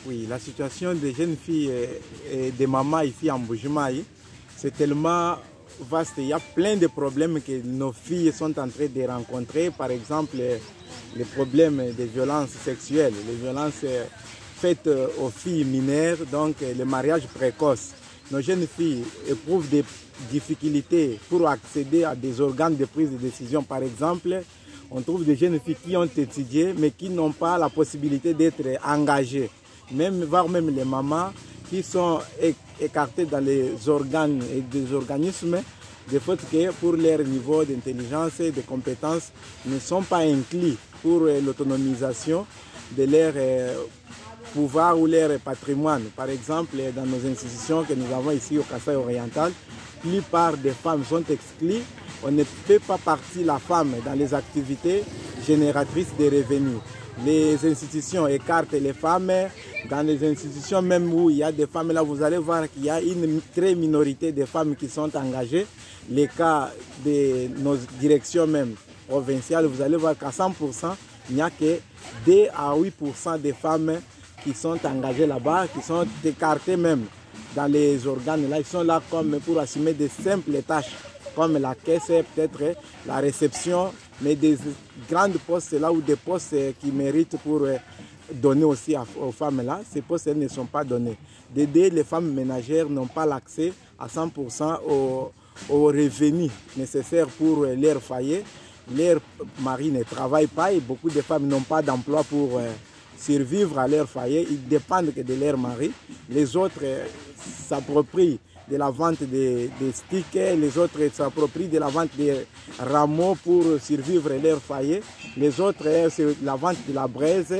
Oui, la situation des jeunes filles et des mamans ici en Bujimaï, c'est tellement vaste. Il y a plein de problèmes que nos filles sont en train de rencontrer. Par exemple, les problèmes des violences sexuelles, les violences faites aux filles mineures, donc le mariage précoce. Nos jeunes filles éprouvent des difficultés pour accéder à des organes de prise de décision. Par exemple, on trouve des jeunes filles qui ont étudié mais qui n'ont pas la possibilité d'être engagées. Voire même les mamans qui sont écartées dans les organes et des organismes, de fait que pour leur niveau d'intelligence et de compétences ne sont pas inclus pour l'autonomisation de leur pouvoir ou leur patrimoine. Par exemple, dans nos institutions que nous avons ici au Kasaï oriental, la plupart des femmes sont exclues. On ne fait pas partie la femme dans les activités génératrices de revenus. Les institutions écartent les femmes. Dans les institutions même où il y a des femmes, là vous allez voir qu'il y a une très minorité de femmes qui sont engagées. Les cas de nos directions même provinciales, vous allez voir qu'à 100%, il n'y a que 2 à 8% des femmes qui sont engagées là-bas, qui sont écartées même dans les organes. Là, ils sont là comme pour assumer des simples tâches, comme la caisse, peut-être la réception, mais des grandes postes là ou des postes qui méritent pour donner aussi aux femmes là, ces postes ne sont pas donnés. Les femmes ménagères n'ont pas l'accès à 100% aux revenus nécessaires pour leur foyer. Leurs maris ne travaillent pas et beaucoup de femmes n'ont pas d'emploi pour survivre à leur foyer. Ils dépendent que de leur mari. Les autres s'approprient de la vente des sticks, les autres s'approprient de la vente des rameaux pour survivre à leur foyer. Les autres, c'est la vente de la braise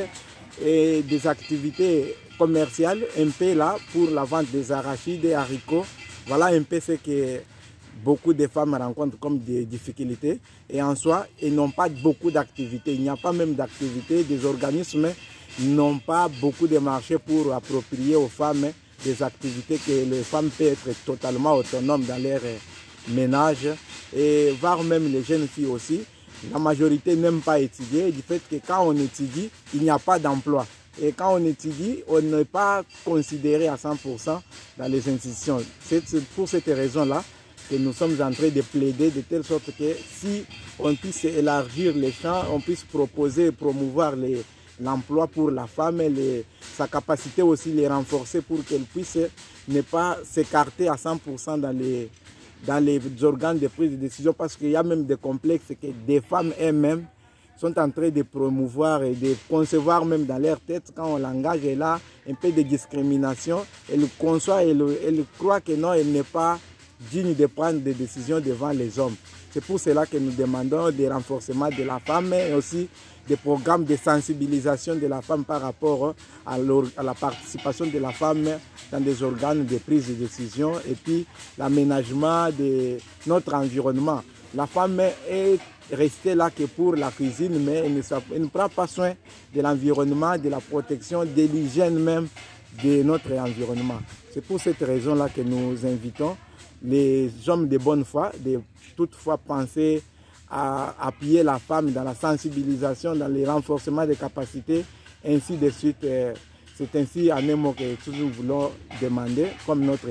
et des activités commerciales, un peu là pour la vente des arachides, des haricots. Voilà un peu ce que beaucoup de femmes rencontrent comme des difficultés. Et en soi, ils n'ont pas beaucoup d'activités. Il n'y a pas même d'activités. Des organismes n'ont pas beaucoup de marchés pour approprier aux femmes des activités que les femmes peuvent être totalement autonomes dans leur ménage. Et voire même les jeunes filles aussi. La majorité n'aime pas étudier du fait que quand on étudie, il n'y a pas d'emploi. Et quand on étudie, on n'est pas considéré à 100% dans les institutions. C'est pour cette raison-là que nous sommes en train de plaider de telle sorte que si on puisse élargir les champs, on puisse proposer et promouvoir l'emploi pour la femme, sa capacité aussi les renforcer pour qu'elle puisse ne pas s'écarter à 100% dans les organes de prise de décision, parce qu'il y a même des complexes que des femmes elles-mêmes sont en train de promouvoir et de concevoir même dans leur tête. Quand on l'engage, elle a un peu de discrimination, elle conçoit, elle croit que non, elle n'est pas digne de prendre des décisions devant les hommes. C'est pour cela que nous demandons des renforcements de la femme et aussi des programmes de sensibilisation de la femme par rapport à la participation de la femme dans des organes de prise de décision et puis l'aménagement de notre environnement. La femme est restée là que pour la cuisine, mais elle ne prend pas soin de l'environnement, de la protection, de l'hygiène même de notre environnement. C'est pour cette raison-là que nous invitons les hommes de bonne foi, de toutefois penser à appuyer la femme dans la sensibilisation, dans le renforcement des capacités, ainsi de suite. C'est ainsi à Nemo que nous voulons demander comme notre